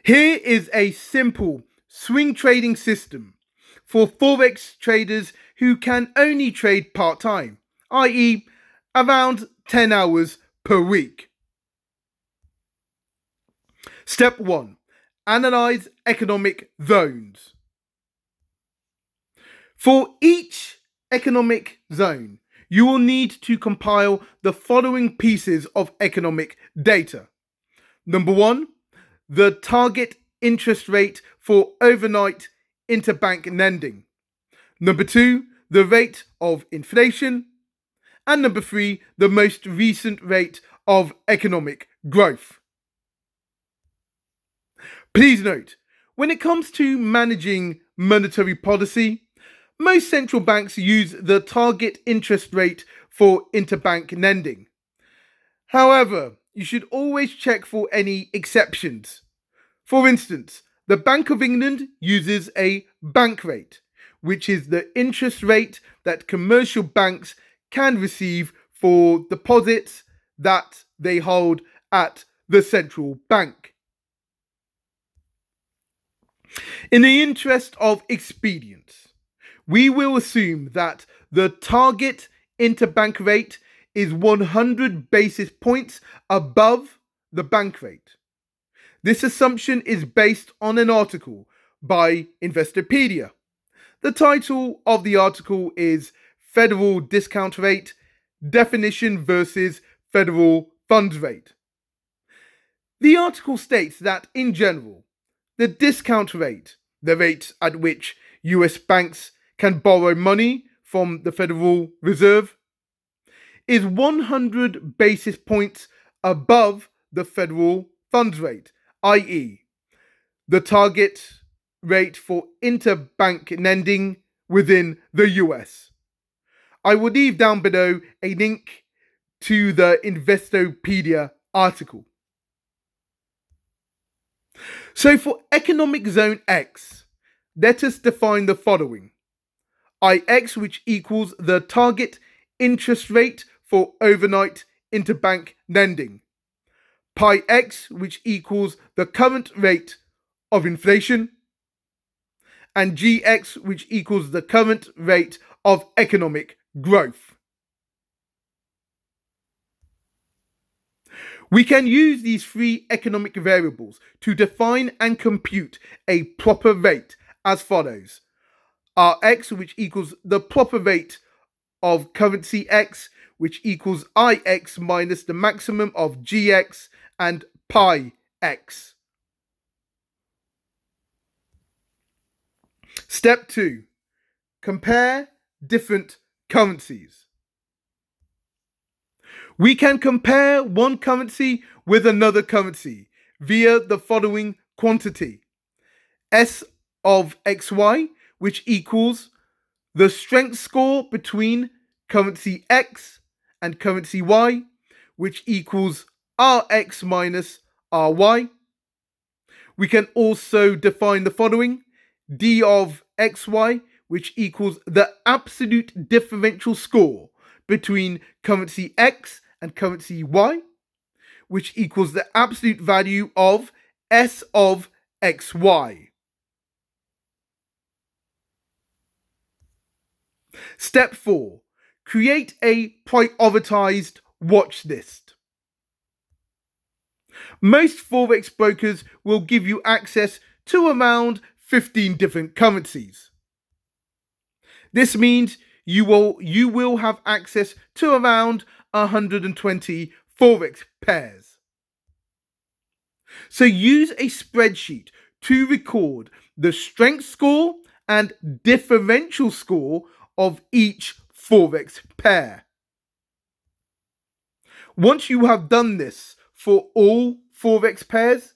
Here is a simple swing trading system for Forex traders who can only trade part-time, i.e. around 10 hours per week. Step 1. Analyze economic zones. For each economic zone, you will need to compile the following pieces of economic data. Number 1, the target interest rate for overnight interbank lending. Number 2, the rate of inflation. And number 3, the most recent rate of economic growth. Please note, when it comes to managing monetary policy, most central banks use the target interest rate for interbank lending. However, you should always check for any exceptions. For instance, the Bank of England uses a bank rate, which is the interest rate that commercial banks can receive for deposits that they hold at the central bank. In the interest of expedience, we will assume that the target interbank rate is 100 basis points above the bank rate. This assumption is based on an article by Investopedia. The title of the article is Federal Discount Rate, Definition versus Federal Funds Rate. The article states that, in general, the discount rate, the rate at which US banks can borrow money from the Federal Reserve, is 100 basis points above the federal funds rate, i.e., the target rate for interbank lending within the US. I will leave down below a link to the Investopedia article. So for economic zone X, let us define the following. IX, which equals the target interest rate for overnight interbank lending. Pi X, which equals the current rate of inflation. And GX, which equals the current rate of economic growth. We can use these three economic variables to define and compute a proper rate as follows. Rx, which equals the proper rate of currency X, which equals Ix minus the maximum of Gx and pi X. Step 2. Compare different currencies. We can compare one currency with another currency via the following quantity. S of XY, which equals the strength score between currency X and currency Y, which equals Rx minus Ry. We can also define the following. D of XY, which equals the absolute differential score between currency X and currency Y, which equals the absolute value of S of XY. Step 4. Create a prioritized watch list. Most Forex brokers will give you access to around 15 different currencies. This means you will have access to around 120 Forex pairs. So use a spreadsheet to record the strength score and differential score of each Forex pair. Once you have done this for all Forex pairs,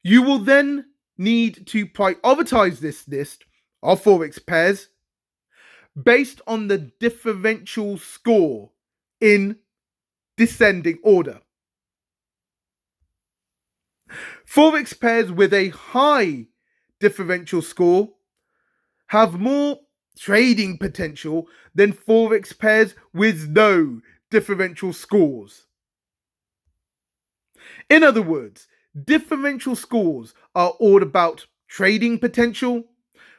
you will then need to prioritize this list of Forex pairs based on the differential score in descending order. Forex pairs with a high differential score have more trading potential than Forex pairs with low differential scores. In other words, differential scores are all about trading potential,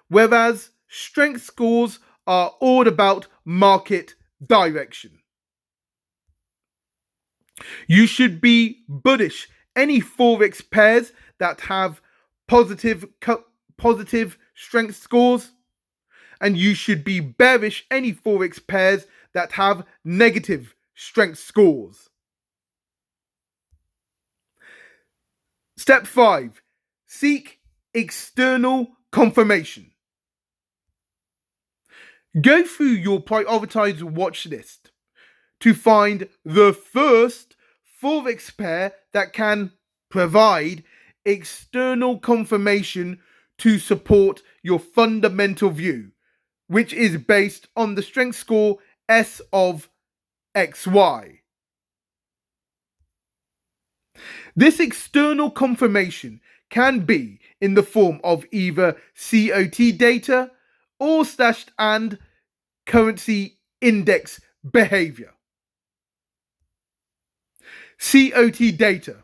whereas strength scores are all about market direction. You should be bullish any Forex pairs that have positive strength scores, and you should be bearish any Forex pairs that have negative strength scores. Step 5. Seek external confirmation. Go through your prioritized watch list to find the first Forex pair that can provide external confirmation to support your fundamental view, which is based on the strength score S of XY. This external confirmation can be in the form of either COT data or stashed and currency index behavior. COT data.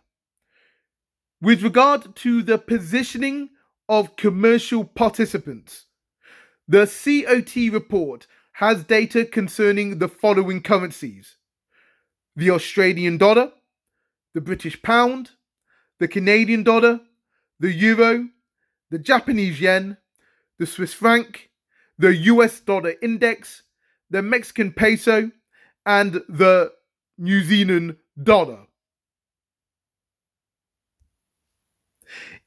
With regard to the positioning of commercial participants, the COT report has data concerning the following currencies: the Australian dollar, the British pound, the Canadian dollar, the euro, the Japanese yen, the Swiss franc, the US dollar index, the Mexican peso, and the New Zealand dollar.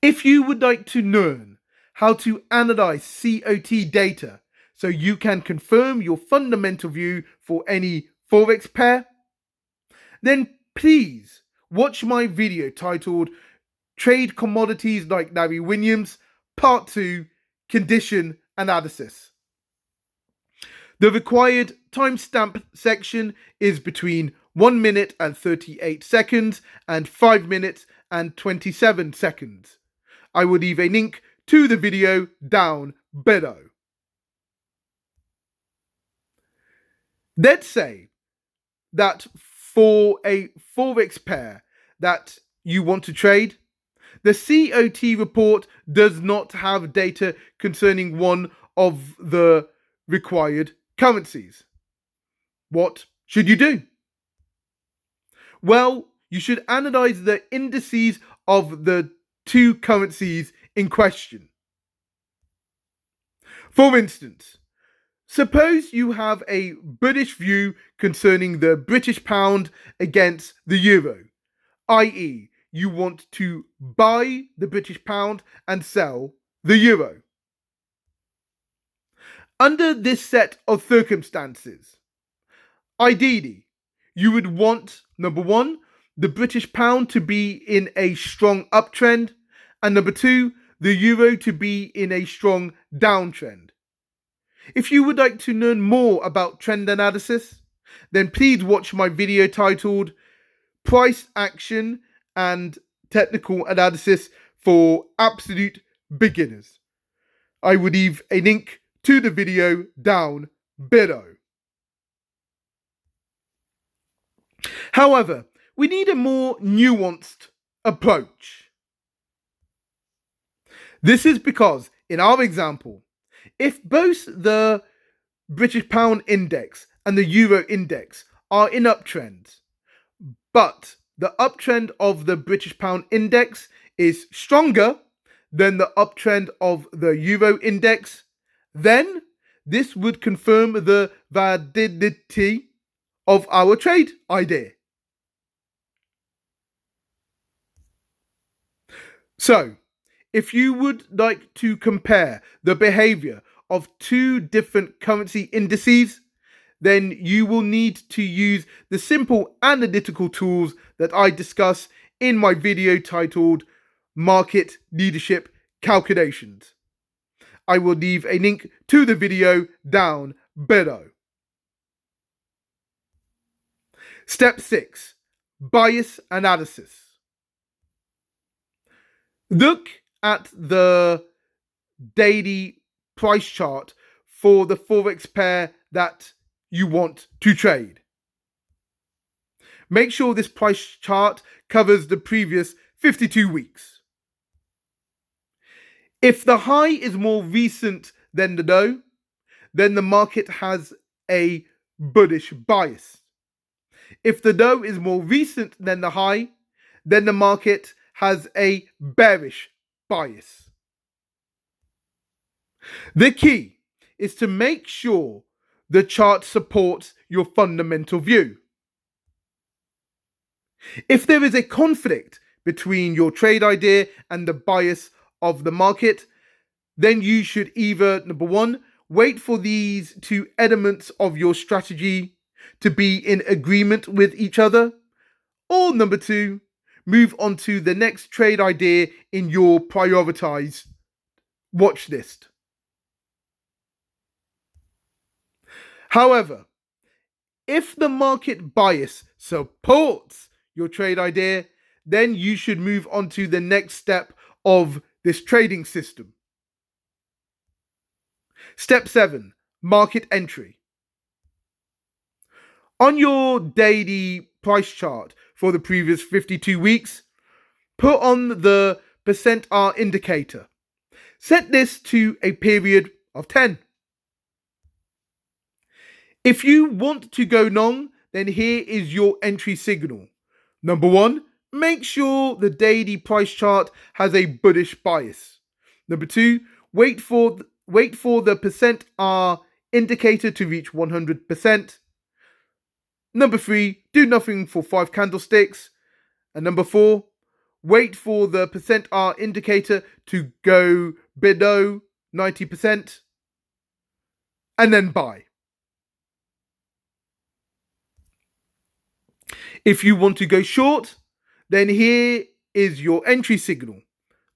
If you would like to learn how to analyze COT data so you can confirm your fundamental view for any Forex pair, then please watch my video titled Trade Commodities Like Larry Williams, Part 2, Condition Analysis. The required timestamp section is between 1 minute and 38 seconds and 5 minutes and 27 seconds. I will leave a link to the video down below. Let's say that for a Forex pair that you want to trade, the COT report does not have data concerning one of the required currencies. What should you do? Well, you should analyze the indices of the two currencies in question. For instance, suppose you have a bullish view concerning the British pound against the euro, i.e., you want to buy the British pound and sell the euro. Under this set of circumstances, ideally, you would want, number 1, the British pound to be in a strong uptrend, and number 2, the euro to be in a strong downtrend. If you would like to learn more about trend analysis, then please watch my video titled Price Action and Technical Analysis for Absolute Beginners. I will leave a link to the video down below. However, we need a more nuanced approach. This is because, in our example, if both the British pound index and the euro index are in uptrends, but the uptrend of the British pound index is stronger than the uptrend of the euro index, then this would confirm the validity of our trade idea. So, if you would like to compare the behavior of two different currency indices, then you will need to use the simple analytical tools that I discuss in my video titled Market Leadership Calculations. I will leave a link to the video down below. Step 6. Bias analysis. Look at the daily price chart for the Forex pair that you want to trade. Make sure this price chart covers the previous 52 weeks. If the high is more recent than the low, then the market has a bullish bias. If the low is more recent than the high, then the market has a bearish bias. The key is to make sure the chart supports your fundamental view. If there is a conflict between your trade idea and the bias of the market, then you should either, number one, wait for these two elements of your strategy to be in agreement with each other, or number two, move on to the next trade idea in your prioritized watch list. However, if the market bias supports your trade idea, then you should move on to the next step of this trading system. Step 7, market entry. On your daily price chart for the previous 52 weeks, put on the %R indicator. Set this to a period of 10. If you want to go long, then here is your entry signal. Number 1, make sure the daily price chart has a bullish bias. Number 2, wait for the %R indicator to reach 100%. Number 3, do nothing for 5 candlesticks. And number 4, wait for the %R indicator to go below 90%. And then buy. If you want to go short, then here is your entry signal.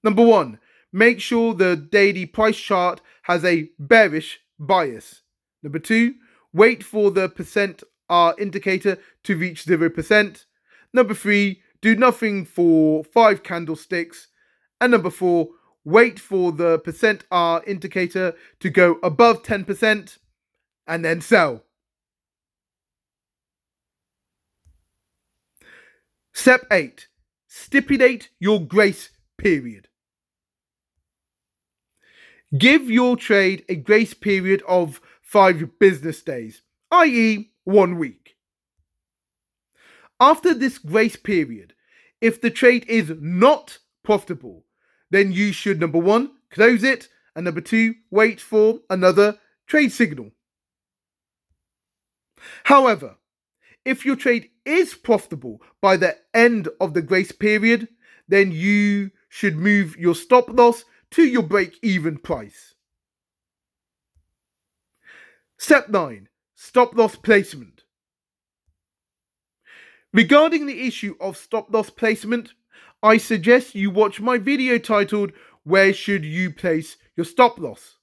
Number 1, make sure the daily price chart has a bearish bias. Number 2, wait for the %R indicator to reach 0%. Number 3, do nothing for 5 candlesticks. And number 4, wait for the %R indicator to go above 10% and then sell. Step 8, stipulate your grace period. Give your trade a grace period of 5 business days, i.e. 1 week. After this grace period, if the trade is not profitable, then you should, number 1, close it, and number 2, wait for another trade signal. However, if your trade is profitable by the end of the grace period, then you should move your stop loss to your break-even price. Step 9, stop loss placement. Regarding the issue of stop loss placement, I suggest you watch my video titled "Where Should You Place Your Stop Loss?"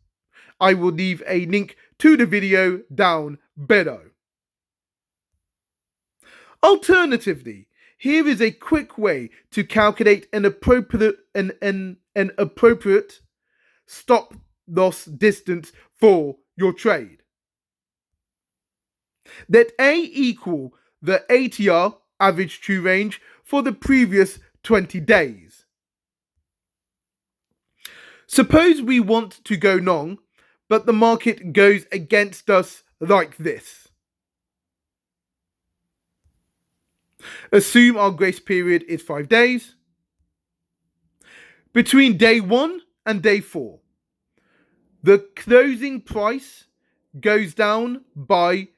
I will leave a link to the video down below. Alternatively, here is a quick way to calculate an appropriate stop loss distance for your trade. Let A equal the ATR, average true range, for the previous 20 days. Suppose we want to go long, but the market goes against us like this. Assume our grace period is 5 days. Between day 1 and day 4, the closing price goes down by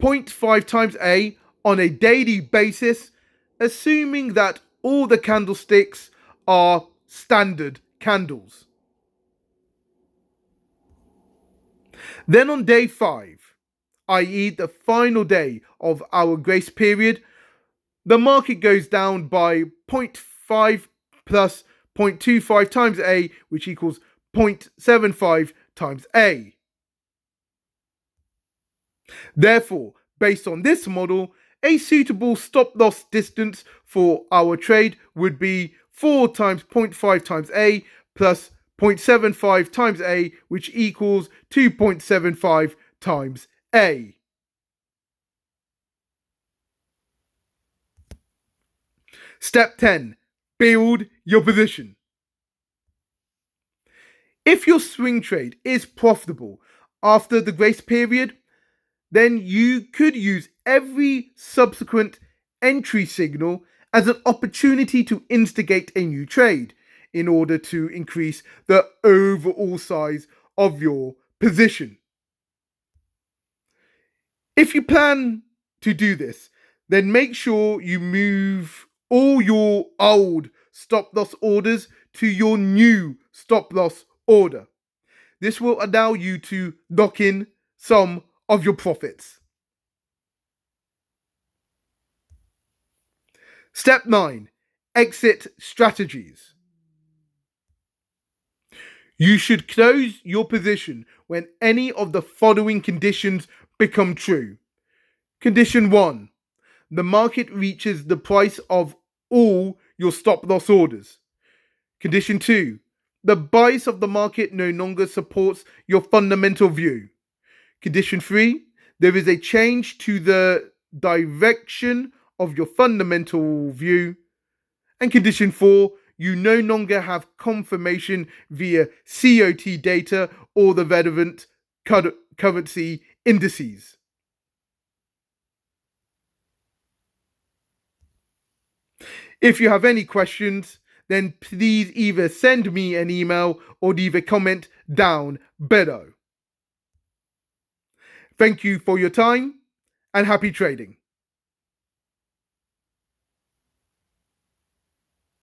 0.5 times A on a daily basis, assuming that all the candlesticks are standard candles. Then on day 5, i.e. the final day of our grace period, the market goes down by 0.5 plus 0.25 times A, which equals 0.75 times A. Therefore, based on this model, a suitable stop loss distance for our trade would be 4 times 0.5 times A plus 0.75 times A, which equals 2.75 times A. Step 10, build your position. If your swing trade is profitable after the grace period, then you could use every subsequent entry signal as an opportunity to instigate a new trade in order to increase the overall size of your position. If you plan to do this, then make sure you move all your old stop loss orders to your new stop loss order. This will allow you to lock in some of your profits. Step 9. Exit strategies. You should close your position when any of the following conditions become true. Condition 1. The market reaches the price of all your stop loss orders. Condition 2. The bias of the market no longer supports your fundamental view. Condition 3. There is a change to the direction of your fundamental view. And condition 4. You no longer have confirmation via COT data or the relevant currency indices. If you have any questions, then please either send me an email or leave a comment down below. Thank you for your time and happy trading.